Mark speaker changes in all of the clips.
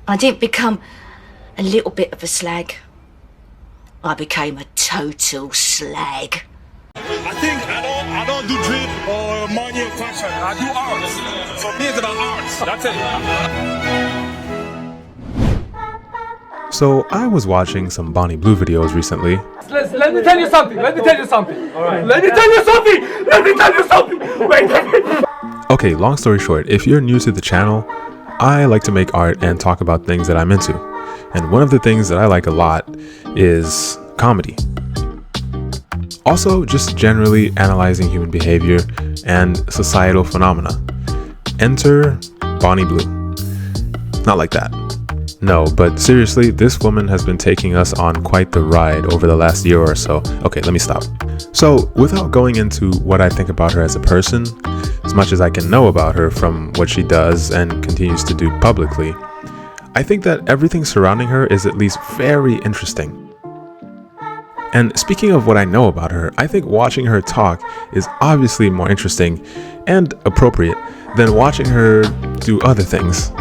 Speaker 1: I didn't become a little bit of a slag. I became a total slag.
Speaker 2: I think I don't do drip or money or fashion. I do arts. For me, it's about arts. That's it.
Speaker 3: So I was watching some Bonnie Blue videos recently.
Speaker 4: Let me tell you something. All right. Let me tell you something. Wait.
Speaker 3: Okay, long story short, if you're new to the channel, I like to make art and talk about things that I'm into. And one of the things that I like a lot is comedy. Also, just generally analyzing human behavior and societal phenomena. Enter Bonnie Blue. Not like that. No, but seriously, this woman has been taking us on quite the ride over the last year or so. Okay, let me stop. So, without going into what I think about her as a person, as much as I can know about her from what she does and continues to do publicly, I think that everything surrounding her is at least very interesting. And speaking of what I know about her, I think watching her talk is obviously more interesting and appropriate than watching her do other things.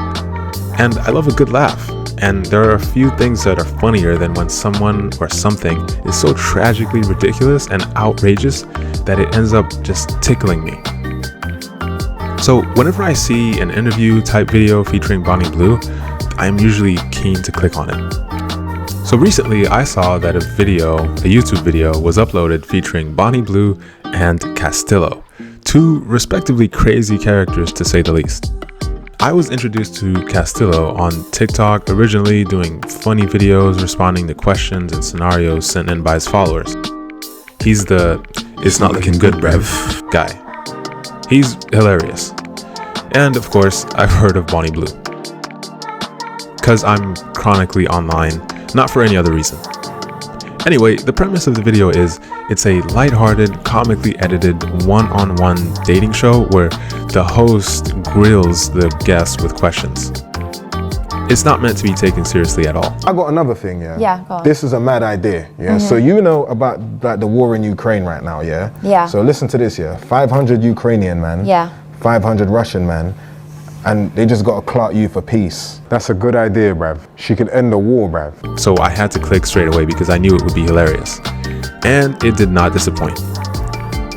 Speaker 3: And I love a good laugh, and there are a few things that are funnier than when someone or something is so tragically ridiculous and outrageous that it ends up just tickling me. So whenever I see an interview type video featuring Bonnie Blue, I'm usually keen to click on it. So recently I saw that a YouTube video was uploaded featuring Bonnie Blue and Castillo, two respectively crazy characters to say the least. I was introduced to Castillo on TikTok, originally doing funny videos responding to questions and scenarios sent in by his followers. He's the "it's not looking good, brev" guy. He's hilarious. And of course, I've heard of Bonnie Blue. Cause I'm chronically online, not for any other reason. Anyway, the premise of the video is it's a lighthearted, comically edited, one-on-one dating show where the host grills the guests with questions. It's not meant to be taken seriously at all.
Speaker 5: I got another thing, yeah?
Speaker 6: Yeah, go on.
Speaker 5: This is a mad idea, yeah? So you know about like the war in Ukraine right now, yeah?
Speaker 6: Yeah.
Speaker 5: So listen to this, yeah? 500 Ukrainian man,
Speaker 6: Yeah.
Speaker 5: 500 Russian man, and they just got to clout you for peace. That's a good idea, bruv. She could end the war, bruv.
Speaker 3: So I had to click straight away because I knew it would be hilarious. And it did not disappoint.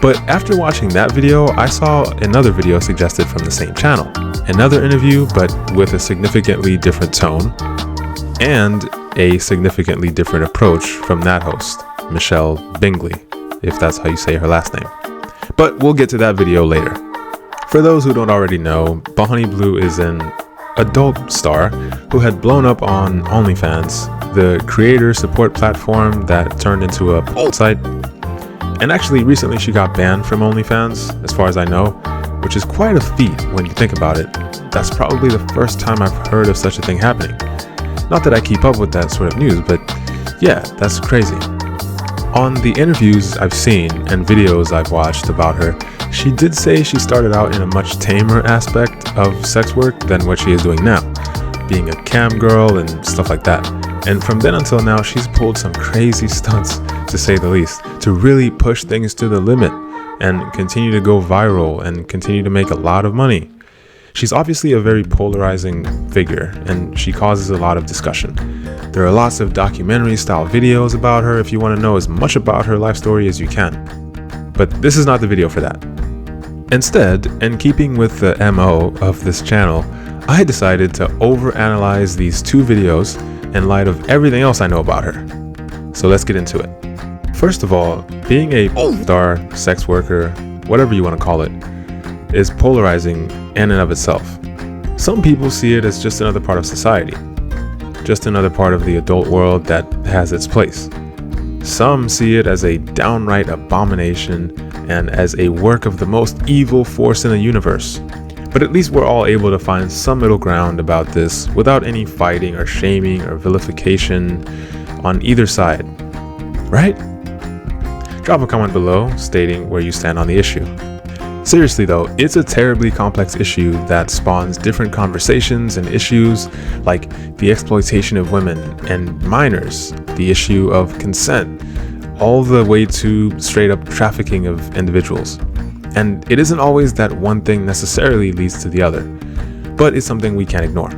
Speaker 3: But after watching that video, I saw another video suggested from the same channel. Another interview, but with a significantly different tone and a significantly different approach from that host, Michelle Bingley, if that's how you say her last name. But we'll get to that video later. For those who don't already know, Bonnie Blue is an adult star who had blown up on OnlyFans, the creator support platform that turned into a alt site. And actually recently she got banned from OnlyFans, as far as I know, which is quite a feat when you think about it. That's probably the first time I've heard of such a thing happening. Not that I keep up with that sort of news, but yeah, that's crazy. On the interviews I've seen and videos I've watched about her, she did say she started out in a much tamer aspect of sex work than what she is doing now, being a cam girl and stuff like that. And from then until now, she's pulled some crazy stunts, to say the least, to really push things to the limit and continue to go viral and continue to make a lot of money. She's obviously a very polarizing figure, and she causes a lot of discussion. There are lots of documentary-style videos about her if you want to know as much about her life story as you can. But this is not the video for that. Instead, in keeping with the MO of this channel, I decided to overanalyze these two videos in light of everything else I know about her. So let's get into it. First of all, being a star, sex worker, whatever you want to call it, is polarizing in and of itself. Some people see it as just another part of society, just another part of the adult world that has its place. Some see it as a downright abomination and as a work of the most evil force in the universe. But at least we're all able to find some middle ground about this without any fighting or shaming or vilification on either side, right? Drop a comment below stating where you stand on the issue. Seriously though, it's a terribly complex issue that spawns different conversations and issues like the exploitation of women and minors, the issue of consent, all the way to straight up trafficking of individuals. And it isn't always that one thing necessarily leads to the other, but it's something we can't ignore.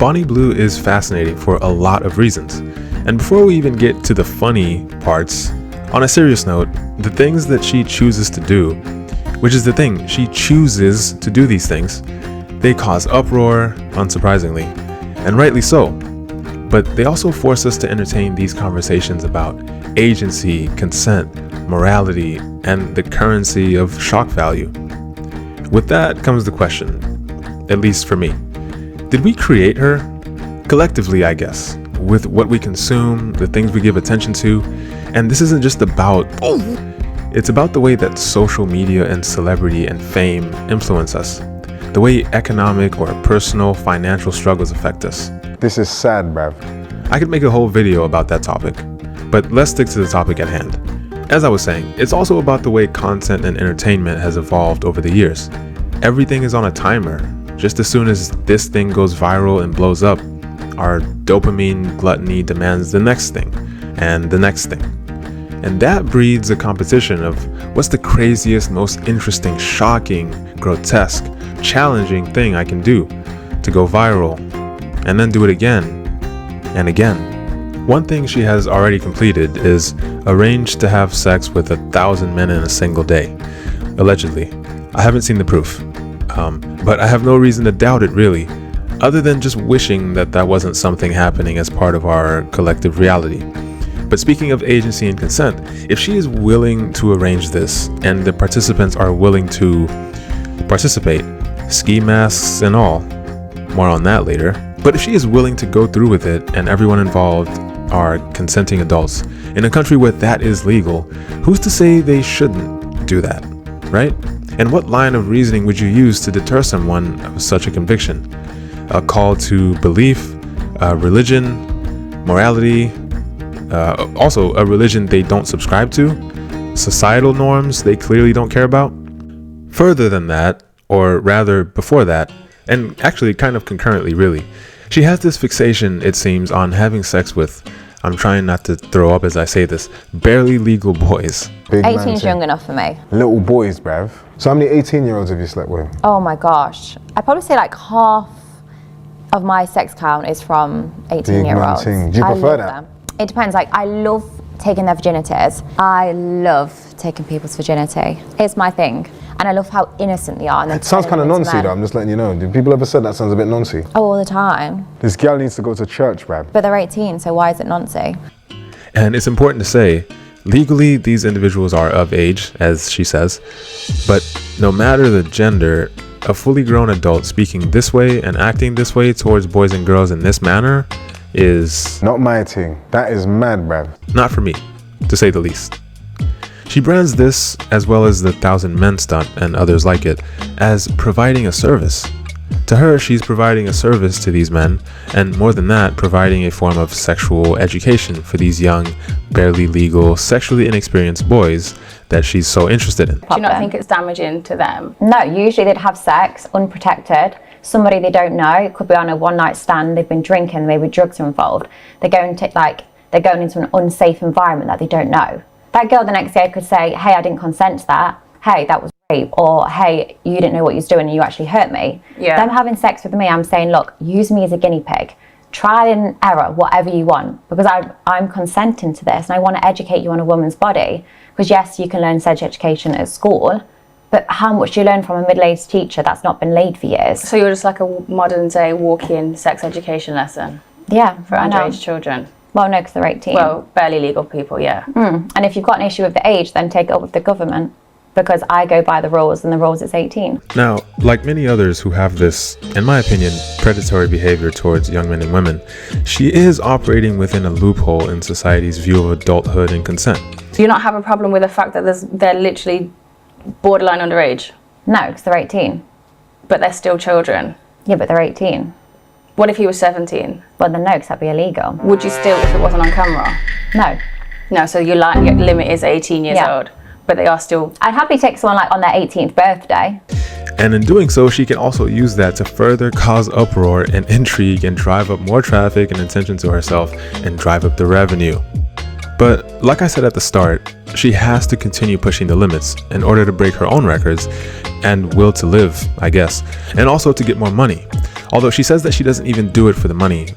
Speaker 3: Bonnie Blue is fascinating for a lot of reasons. And before we even get to the funny parts, on a serious note, the things that she chooses to do, which is the thing, she chooses to do these things, they cause uproar, unsurprisingly, and rightly so. But they also force us to entertain these conversations about agency, consent, morality, and the currency of shock value. With that comes the question, at least for me. Did we create her? Collectively, I guess, with what we consume, the things we give attention to, and this isn't just about, it's about the way that social media and celebrity and fame influence us, the way economic or personal financial struggles affect us.
Speaker 5: This is sad, bruv.
Speaker 3: I could make a whole video about that topic, but let's stick to the topic at hand. As I was saying, it's also about the way content and entertainment has evolved over the years. Everything is on a timer. Just as soon as this thing goes viral and blows up, our dopamine gluttony demands the next thing, and the next thing. And that breeds a competition of what's the craziest, most interesting, shocking, grotesque, challenging thing I can do to go viral, and then do it again and again. One thing she has already completed is arranged to have sex with 1,000 men in a single day, allegedly. I haven't seen the proof, but I have no reason to doubt it really, other than just wishing that that wasn't something happening as part of our collective reality. But speaking of agency and consent, if she is willing to arrange this and the participants are willing to participate, ski masks and all, more on that later, but if she is willing to go through with it and everyone involved are consenting adults in a country where that is legal, who's to say they shouldn't do that, right? And what line of reasoning would you use to deter someone of such a conviction? A call to belief, religion, morality, also a religion they don't subscribe to, societal norms they clearly don't care about. Further than that, or rather before that, and actually kind of concurrently really, she has this fixation, it seems, on having sex with, I'm trying not to throw up as I say this, barely legal boys.
Speaker 5: Big
Speaker 6: 18
Speaker 5: man
Speaker 6: is
Speaker 5: thing.
Speaker 6: young enough for me.
Speaker 5: Little boys, bruv. So how many 18-year-olds have you slept with?
Speaker 6: Oh my gosh. I'd probably say like half of my sex count is from 18-year-olds.
Speaker 5: Big man thing. Do you prefer that?
Speaker 6: It depends. Like, I love taking their virginities. I love taking people's virginity. It's my thing. And I love how innocent they are. And
Speaker 5: It sounds kind of noncy though, I'm just letting you know. Do people ever said that sounds a bit noncy?
Speaker 6: Oh, all the time.
Speaker 5: This girl needs to go to church, bruv.
Speaker 6: But they're 18, so why is it noncy?
Speaker 3: And it's important to say, legally these individuals are of age, as she says, but no matter the gender, a fully grown adult speaking this way and acting this way towards boys and girls in this manner is
Speaker 5: Not my thing. That is mad, bruv.
Speaker 3: not for me, to say the least. She brands this, as well as the 1,000 Men stunt and others like it, as providing a service. To her, she's providing a service to these men, and more than that, providing a form of sexual education for these young, barely legal, sexually inexperienced boys that she's so interested in.
Speaker 7: Do you not think it's damaging to them?
Speaker 6: No, usually they'd have sex unprotected. Somebody they don't know, it could be on a one-night stand, they've been drinking, maybe drugs are involved. They're going into an unsafe environment that they don't know. That girl the next day could say, hey, I didn't consent to that. Hey, that was rape. Or, hey, you didn't know what you was doing and you actually hurt me.
Speaker 7: Yeah.
Speaker 6: Them having sex with me, I'm saying, look, use me as a guinea pig. Trial and error, whatever you want. Because I'm consenting to this and I want to educate you on a woman's body. Because yes, you can learn sex education at school, but how much do you learn from a middle-aged teacher that's not been laid for years?
Speaker 7: So you're just like a modern day walk-in sex education lesson
Speaker 6: Yeah,
Speaker 7: for
Speaker 6: I know.
Speaker 7: underage children?
Speaker 6: Well, no, because they're 18.
Speaker 7: Well, barely legal people, yeah.
Speaker 6: And if you've got an issue with the age, then take it up with the government. Because I go by the rules, and the rules is 18.
Speaker 3: Now, like many others who have this, in my opinion, predatory behavior towards young men and women, she is operating within a loophole in society's view of adulthood and consent.
Speaker 7: Do you not have a problem with the fact that they're literally borderline underage,
Speaker 6: No, because they're 18.
Speaker 7: but they're still children?
Speaker 6: Yeah, but they're 18.
Speaker 7: What if he was 17?
Speaker 6: Well, then no, because that'd be illegal.
Speaker 7: Would you still, if it wasn't on camera?
Speaker 6: No.
Speaker 7: No, so your limit is 18 years
Speaker 6: Yeah.
Speaker 7: old, but they are still...
Speaker 6: I'd happily take someone like on their 18th birthday.
Speaker 3: And in doing so, she can also use that to further cause uproar and intrigue and drive up more traffic and attention to herself and drive up the revenue. But like I said at the start, she has to continue pushing the limits in order to break her own records and will to live, I guess, and also to get more money. Although she says that she doesn't even do it for the money,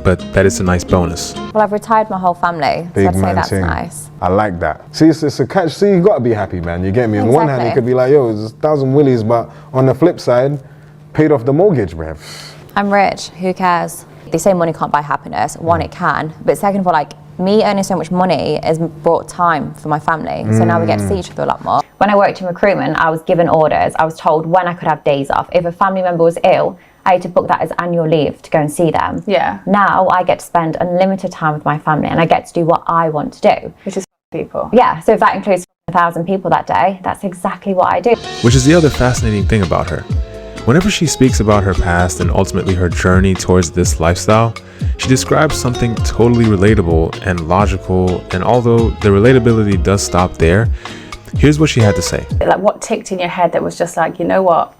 Speaker 3: but that it's a nice bonus.
Speaker 6: Well, I've retired my whole family, so I'd say that's nice.
Speaker 5: I like that. See, it's a catch. See, you gotta be happy, man. You get me? On one hand, you could be like, yo, it's 1,000 willies, but on the flip side, paid off the mortgage, bruv.
Speaker 6: I'm rich, who cares? They say money can't buy happiness. One, it can, but second of all, like, me earning so much money has brought time for my family, so now we get to see each other a lot more. When I worked in recruitment, I was given orders. I was told when I could have days off. If a family member was ill, I had to book that as annual leave to go and see them.
Speaker 7: Yeah.
Speaker 6: Now I get to spend unlimited time with my family and I get to do what I want to do.
Speaker 7: Which is people.
Speaker 6: Yeah, so if that includes 1,000 people that day, that's exactly what I do.
Speaker 3: Which is the other fascinating thing about her. Whenever she speaks about her past and ultimately her journey towards this lifestyle, she describes something totally relatable and logical, and although the relatability does stop there, here's what she had to say.
Speaker 7: Like, what ticked in your head that was just like, you know what?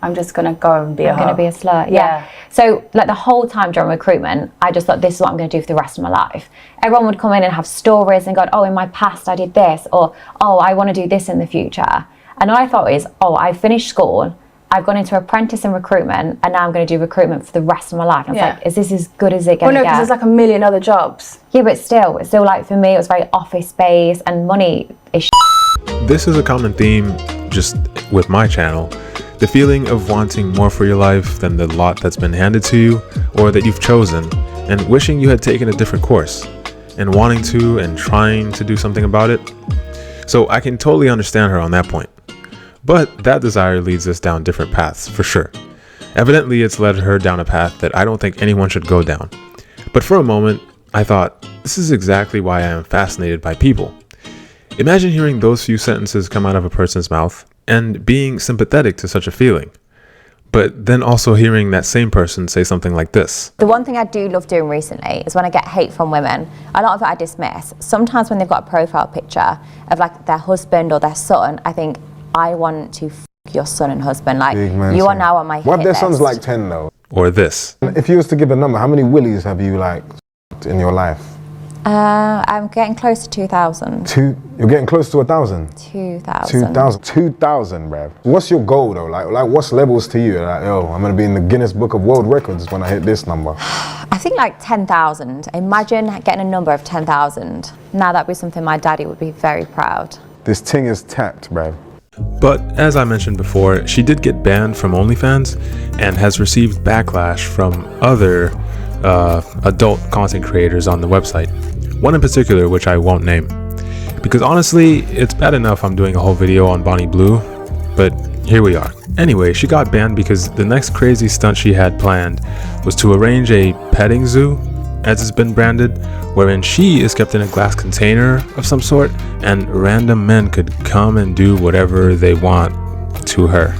Speaker 7: I'm just gonna go and be a hoe.
Speaker 6: I'm gonna be a slut. Yeah. So like the whole time during recruitment, I just thought this is what I'm gonna do for the rest of my life. Everyone would come in and have stories and go, oh, in my past I did this, or oh, I want to do this in the future. And all I thought is, oh, I finished school, I've gone into apprentice in recruitment, and now I'm going to do recruitment for the rest of my life. And I was like, is this as good as it gets?
Speaker 7: Well, no, because there's like a million other jobs.
Speaker 6: Yeah, but still like for me, it was very office based, and money is
Speaker 3: This is a common theme just with my channel. The feeling of wanting more for your life than the lot that's been handed to you or that you've chosen, and wishing you had taken a different course, and wanting to and trying to do something about it. So I can totally understand her on that point. But that desire leads us down different paths, for sure. Evidently, it's led her down a path that I don't think anyone should go down. But for a moment, I thought, this is exactly why I am fascinated by people. Imagine hearing those few sentences come out of a person's mouth and being sympathetic to such a feeling. But then also hearing that same person say something like this.
Speaker 6: The one thing I do love doing recently is when I get hate from women. A lot of it I dismiss. Sometimes when they've got a profile picture of like their husband or their son, I think, I want to f your son and husband. Like, you are now on my hit
Speaker 5: What if their
Speaker 6: list.
Speaker 5: son's like 10 though?
Speaker 3: Or this.
Speaker 5: If you was to give a number, how many willies have you like in your life?
Speaker 6: I'm getting close to 2,000.
Speaker 5: You're getting close to 1,000?
Speaker 6: 2,000.
Speaker 5: 2,000, bruv. What's your goal though? Like what's levels to you? Like, yo, I'm gonna be in the Guinness Book of World Records when I hit this number.
Speaker 6: I think like 10,000. Imagine getting a number of 10,000. Now that'd be something my daddy would be very proud.
Speaker 5: This thing is tapped, bruv.
Speaker 3: But as I mentioned before, she did get banned from OnlyFans and has received backlash from other adult content creators on the website. One in particular, which I won't name. Because honestly, it's bad enough I'm doing a whole video on Bonnie Blue, but here we are. Anyway, she got banned because the next crazy stunt she had planned was to arrange a petting zoo, as it's been branded, wherein she is kept in a glass container of some sort and random men could come and do whatever they want to her.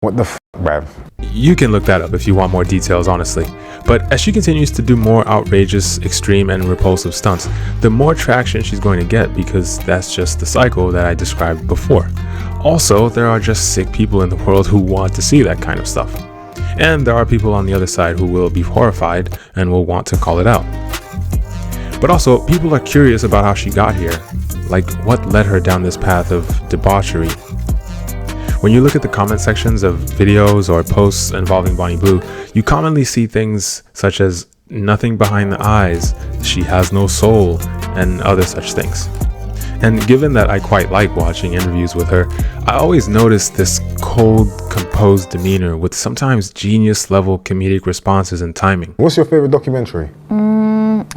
Speaker 5: What the f, bruv?
Speaker 3: You can look that up if you want more details, honestly. But as she continues to do more outrageous, extreme, and repulsive stunts, the more traction she's going to get, because that's just the cycle that I described before. Also, there are just sick people in the world who want to see that kind of stuff. And there are people on the other side who will be horrified and will want to call it out. But also, people are curious about how she got here, like what led her down this path of debauchery. When you look at the comment sections of videos or posts involving Bonnie Blue, you commonly see things such as nothing behind the eyes, she has no soul, and other such things. And given that I quite like watching interviews with her, I always notice this cold, composed demeanor with sometimes genius-level comedic responses and timing.
Speaker 5: What's your favorite documentary?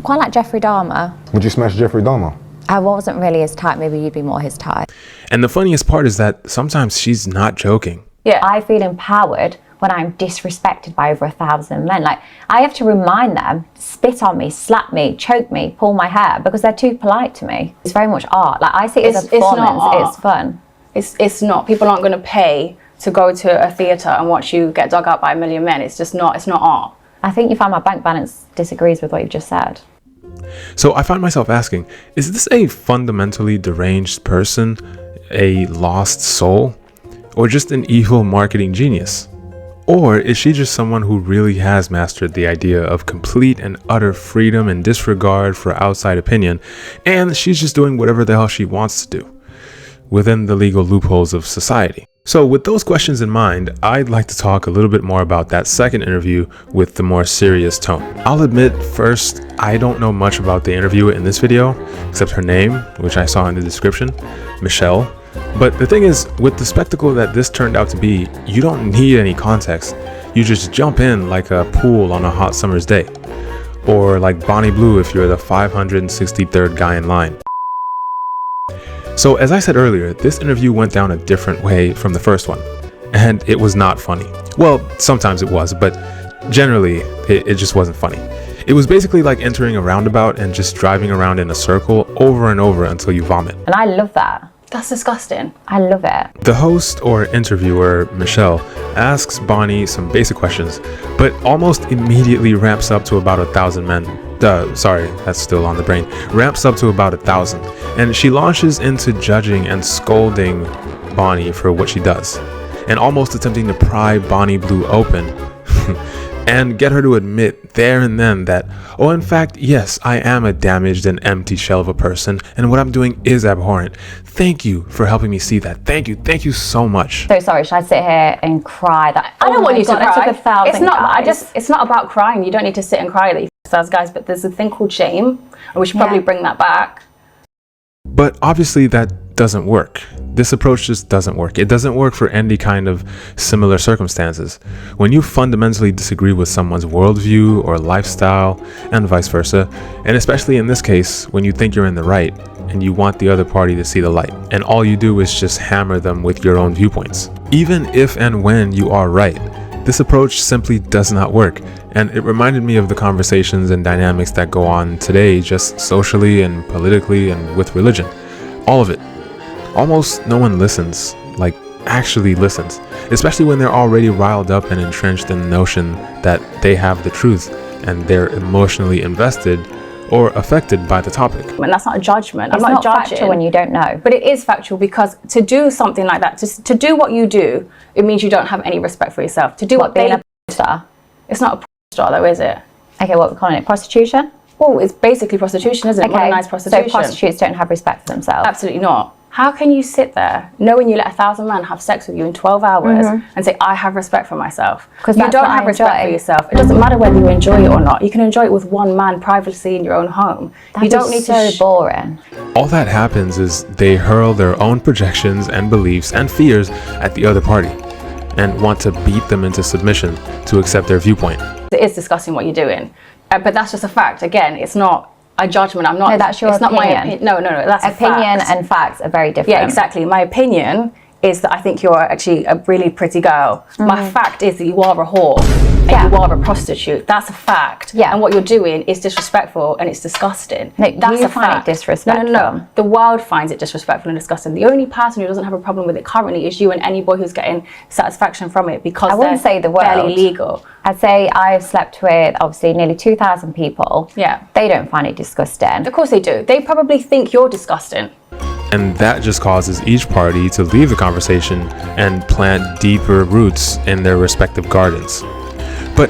Speaker 6: Quite like Jeffrey Dahmer.
Speaker 5: Would you smash Jeffrey Dahmer?
Speaker 6: I wasn't really his type, maybe you'd be more his type.
Speaker 3: And the funniest part is that sometimes she's not joking.
Speaker 6: Yeah, I feel empowered when I'm disrespected by over 1,000 men. Like, I have to remind them, spit on me, slap me, choke me, pull my hair, because they're too polite to me. It's very much art. Like, I see it as a performance, it's fun.
Speaker 7: It's not. People aren't going to pay to go to a theatre and watch you get dug out by a million men. It's just not, it's not art.
Speaker 6: I think you find my bank balance disagrees with what you've just said.
Speaker 3: So I find myself asking, is this a fundamentally deranged person, a lost soul, or just an evil marketing genius? Or is she just someone who really has mastered the idea of complete and utter freedom and disregard for outside opinion, and she's just doing whatever the hell she wants to do within the legal loopholes of society? So with those questions in mind, I'd like to talk a little bit more about that second interview with the more serious tone. I'll admit, first, I don't know much about the interviewer in this video, except her name, which I saw in the description, Michelle. But the thing is, with the spectacle that this turned out to be, you don't need any context. You just jump in like a pool on a hot summer's day. Or like Bonnie Blue if you're the 563rd guy in line. So as I said earlier, this interview went down a different way from the first one, and it was not funny. Well, sometimes it was, but generally it just wasn't funny. It was basically like entering a roundabout and just driving around in a circle over and over until you vomit.
Speaker 6: And I love that.
Speaker 7: That's disgusting.
Speaker 6: I love it.
Speaker 3: The host or interviewer, Michelle, asks Bonnie some basic questions, but almost immediately ramps up to about 1,000 men. Sorry, that's still on the brain. Ramps up to about 1,000, and she launches into judging and scolding Bonnie for what she does, and almost attempting to pry Bonnie Blue open and get her to admit there and then that, oh, in fact, yes, I am a damaged and empty shell of a person, and what I'm doing is abhorrent. Thank you for helping me see that. Thank you so much.
Speaker 6: So sorry, should I sit here and cry that?
Speaker 7: I don't want you to cry.
Speaker 6: I took 1,000
Speaker 7: It's not.
Speaker 6: guys.
Speaker 7: It's not about crying. You don't need to sit and cry that you as guys. But there's a thing called shame, and we should probably bring that back.
Speaker 3: But obviously that doesn't work. This approach just doesn't work. It doesn't work for any kind of similar circumstances. When you fundamentally disagree with someone's worldview or lifestyle, and vice versa, and especially in this case, when you think you're in the right and you want the other party to see the light, and all you do is just hammer them with your own viewpoints. Even if and when you are right, this approach simply does not work. And it reminded me of the conversations and dynamics that go on today, just socially and politically and with religion. All of it. Almost no one listens, like actually listens, especially when they're already riled up and entrenched in the notion that they have the truth and they're emotionally invested or affected by the topic.
Speaker 7: And that's not a judgment.
Speaker 6: It's
Speaker 7: I'm not judging.
Speaker 6: factual when you don't know.
Speaker 7: But it is factual, because to do something like that, to do what you do, it means you don't have any respect for yourself. To do what
Speaker 6: being
Speaker 7: they
Speaker 6: a star?
Speaker 7: It's not a porn star though, is it?
Speaker 6: Okay, what we're calling it? Prostitution?
Speaker 7: Well, it's basically prostitution, isn't it?
Speaker 6: Okay,
Speaker 7: Modernized prostitution.
Speaker 6: so prostitutes don't have respect for themselves?
Speaker 7: Absolutely not. How can you sit there knowing you let 1,000 men have sex with you in 12 hours and say, I have respect for myself?
Speaker 6: 'Cause
Speaker 7: you
Speaker 6: that's
Speaker 7: don't
Speaker 6: what
Speaker 7: have
Speaker 6: I
Speaker 7: respect
Speaker 6: enjoy.
Speaker 7: for yourself. It doesn't matter whether you enjoy it or not. You can enjoy it with one man privately in your own home.
Speaker 6: That
Speaker 7: you don't need
Speaker 6: so
Speaker 7: to
Speaker 6: boring.
Speaker 3: All that happens is they hurl their own projections and beliefs and fears at the other party and want to beat them into submission to accept their viewpoint.
Speaker 7: It is discussing what you're doing. But that's just a fact. Again, it's not a judgment. I'm not.
Speaker 6: No, that's your
Speaker 7: it's
Speaker 6: opinion.
Speaker 7: Not my opinion. No, that's
Speaker 6: Opinion
Speaker 7: a fact.
Speaker 6: and facts are very different.
Speaker 7: Yeah, exactly. My opinion is that I think you're actually a really pretty girl. My fact is that you are a whore and you are a prostitute. That's a fact.
Speaker 6: Yeah.
Speaker 7: And what you're doing is disrespectful and it's disgusting.
Speaker 6: No,
Speaker 7: That's
Speaker 6: you
Speaker 7: a
Speaker 6: find it
Speaker 7: fact.
Speaker 6: disrespectful.
Speaker 7: No. The world finds it disrespectful and disgusting. The only person who doesn't have a problem with it currently is you and any boy who's getting satisfaction from it, because
Speaker 6: I wouldn't say the world.
Speaker 7: barely legal.
Speaker 6: I'd say I've slept with obviously nearly 2,000 people.
Speaker 7: Yeah.
Speaker 6: They don't find it disgusting.
Speaker 7: Of course they do. They probably think you're disgusting.
Speaker 3: And that just causes each party to leave the conversation and plant deeper roots in their respective gardens. But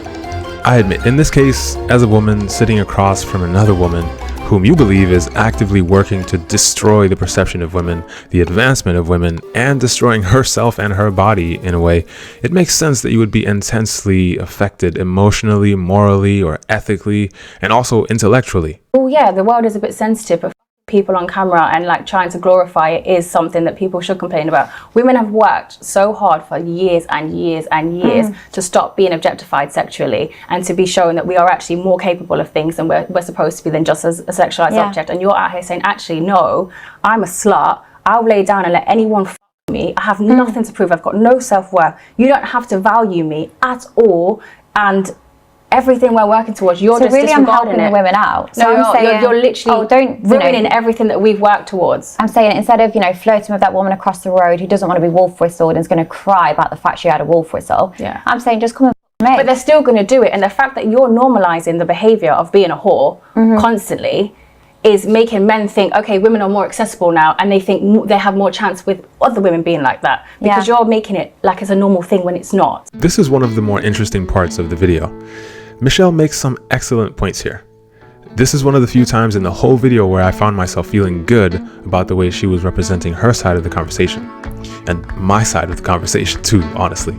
Speaker 3: I admit, in this case, as a woman sitting across from another woman whom you believe is actively working to destroy the perception of women, the advancement of women, and destroying herself and her body in a way, it makes sense that you would be intensely affected emotionally, morally, or ethically, and also intellectually.
Speaker 7: Well, yeah, the world is a bit sensitive, but people on camera and like trying to glorify it is something that people should complain about. Women have worked so hard for years and years and years to stop being objectified sexually and to be shown that we are actually more capable of things than we're supposed to be, than just as a sexualized object. And you're out here saying, actually, no, I'm a slut. I'll lay down and let anyone f me. I have nothing to prove. I've got no self-worth. You don't have to value me at all. And everything we're working towards, you're
Speaker 6: So
Speaker 7: just
Speaker 6: really, I'm
Speaker 7: disregarding
Speaker 6: helping
Speaker 7: it.
Speaker 6: the women out. So
Speaker 7: No,
Speaker 6: I'm saying,
Speaker 7: you're literally
Speaker 6: don't
Speaker 7: ruining everything that we've worked towards.
Speaker 6: I'm saying instead of flirting with that woman across the road who doesn't want to be wolf whistled and is going to cry about the fact she had a wolf whistle.
Speaker 7: Yeah.
Speaker 6: I'm saying just come and f me.
Speaker 7: But they're still going to do it, and the fact that you're normalizing the behavior of being a whore constantly is making men think, okay, women are more accessible now, and they think they have more chance with other women being like that, because you're making it like it's a normal thing when it's not.
Speaker 3: This is one of the more interesting parts of the video. Michelle makes some excellent points here. This is one of the few times in the whole video where I found myself feeling good about the way she was representing her side of the conversation. And my side of the conversation too, honestly.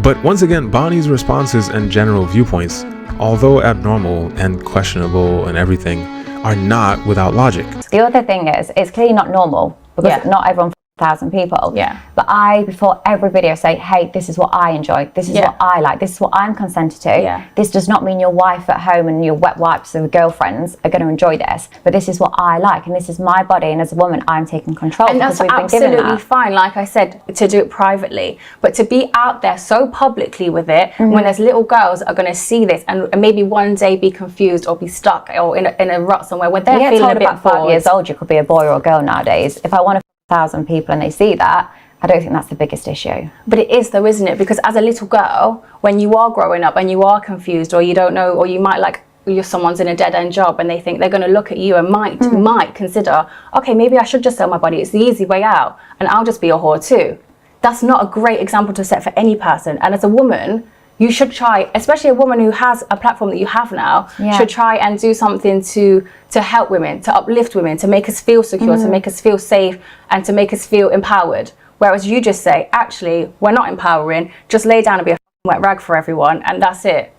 Speaker 3: But once again, Bonnie's responses and general viewpoints, although abnormal and questionable and everything, are not without logic.
Speaker 6: The other thing is, it's clearly not normal, because not everyone 1,000 people.
Speaker 7: Yeah.
Speaker 6: But I, before every video, say, hey, this is what I enjoy. This is what I like. This is what I'm consented to.
Speaker 7: Yeah.
Speaker 6: This does not mean your wife at home and your wet wipes of girlfriends are going to enjoy this. But this is what I like. And this is my body. And as a woman, I'm taking control.
Speaker 7: And that's absolutely fine, like I said, to do it privately. But to be out there so publicly with it, when there's little girls that are going to see this and maybe one day be confused or be stuck or in a rut somewhere where they're feeling a bit
Speaker 6: about 5 years old, you could be a boy or a girl nowadays. If I want 1,000 people and they see that, I don't think that's the biggest issue. But
Speaker 7: it is though, isn't it? Because as a little girl, when you are growing up and you are confused or you don't know, or you might like someone's in a dead-end job and they think they're going to look at you and might consider, okay, maybe I should just sell my body, it's the easy way out and I'll just be a whore too. That's not a great example to set for any person. And as a woman, you should try, especially a woman who has a platform that you have now, should try and do something to help women, to uplift women, to make us feel secure, to make us feel safe, and to make us feel empowered. Whereas you just say, actually, we're not empowering, just lay down and be a wet rag for everyone, and that's it.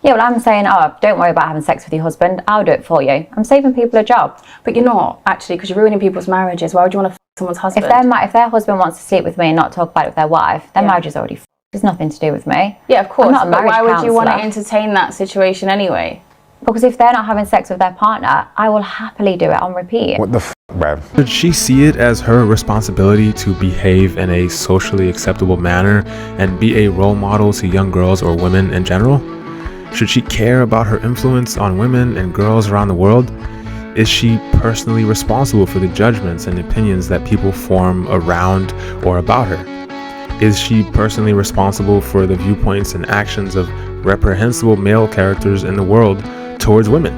Speaker 6: Yeah, well, I'm saying, oh, don't worry about having sex with your husband, I'll do it for you. I'm saving people a job.
Speaker 7: But you're not, actually, because you're ruining people's marriages. Why would you want to someone's husband?
Speaker 6: If their husband wants to sleep with me and not talk about it with their wife, their marriage is already There's nothing to do with me.
Speaker 7: Yeah, of course.
Speaker 6: I'm not a marriage
Speaker 7: but why would you want to
Speaker 6: counsellor.
Speaker 7: entertain that situation anyway?
Speaker 6: Because if they're not having sex with their partner, I will happily do it on repeat.
Speaker 5: What the f, bruv?
Speaker 3: Should she see it as her responsibility to behave in a socially acceptable manner and be a role model to young girls or women in general? Should she care about her influence on women and girls around the world? Is she personally responsible for the judgments and opinions that people form around or about her? Is she personally responsible for the viewpoints and actions of reprehensible male characters in the world towards women?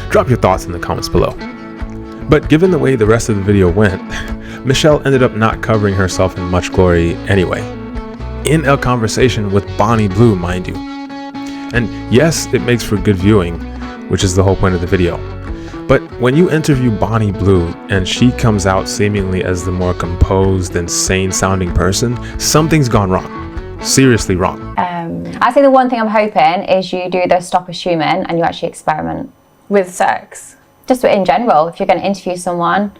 Speaker 3: Drop your thoughts in the comments below. But given the way the rest of the video went, Michelle ended up not covering herself in much glory anyway. In a conversation with Bonnie Blue, mind you. And yes, it makes for good viewing, which is the whole point of the video. But when you interview Bonnie Blue and she comes out seemingly as the more composed and sane sounding person, something's gone wrong. Seriously wrong.
Speaker 6: I think the one thing I'm hoping is you do the stop assuming and you actually experiment.
Speaker 7: With sex?
Speaker 6: Just in general, if you're going to interview someone,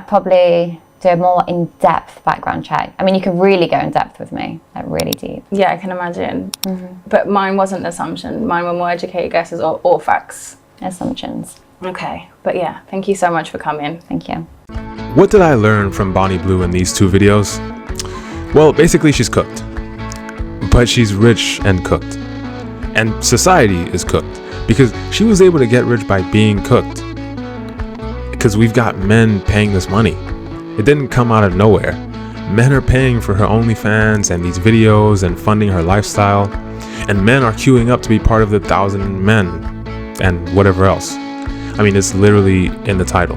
Speaker 6: probably do a more in-depth background check. I mean, you could really go in depth with me, like really deep.
Speaker 7: Yeah, I can imagine. But mine wasn't an assumption. Mine were more educated guesses or facts.
Speaker 6: Assumptions.
Speaker 7: Okay, but yeah, thank you so much for coming.
Speaker 6: Thank you.
Speaker 3: What did I learn from Bonnie Blue in these two videos? Well, basically she's cooked. But she's rich and cooked. And society is cooked. Because she was able to get rich by being cooked. Because we've got men paying this money. It didn't come out of nowhere. Men are paying for her OnlyFans and these videos and funding her lifestyle. And men are queuing up to be part of the 1,000 men and whatever else. I mean, it's literally in the title.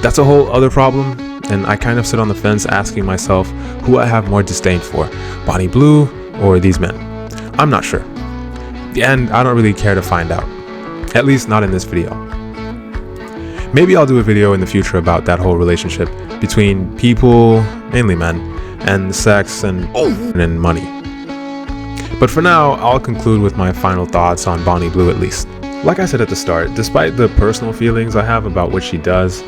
Speaker 3: That's a whole other problem, and I kind of sit on the fence asking myself who I have more disdain for, Bonnie Blue or these men. I'm not sure. And I don't really care to find out. At least not in this video. Maybe I'll do a video in the future about that whole relationship between people, mainly men, and sex and money. But for now, I'll conclude with my final thoughts on Bonnie Blue at least. Like I said at the start, despite the personal feelings I have about what she does,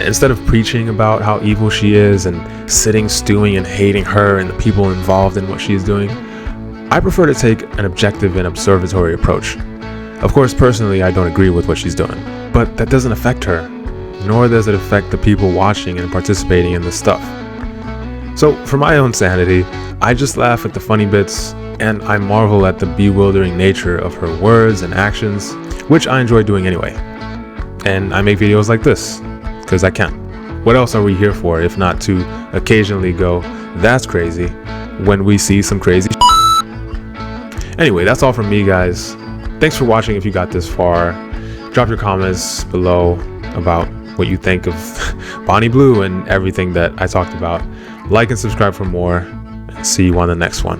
Speaker 3: instead of preaching about how evil she is and sitting, stewing, and hating her and the people involved in what she is doing, I prefer to take an objective and observatory approach. Of course, personally, I don't agree with what she's doing, but that doesn't affect her, nor does it affect the people watching and participating in this stuff. So, for my own sanity, I just laugh at the funny bits, and I marvel at the bewildering nature of her words and actions, which I enjoy doing anyway. And I make videos like this, because I can. What else are we here for if not to occasionally go, that's crazy, when we see some crazy Anyway, that's all from me, guys. Thanks for watching if you got this far. Drop your comments below about what you think of Bonnie Blue and everything that I talked about. Like and subscribe for more, and see you on the next one.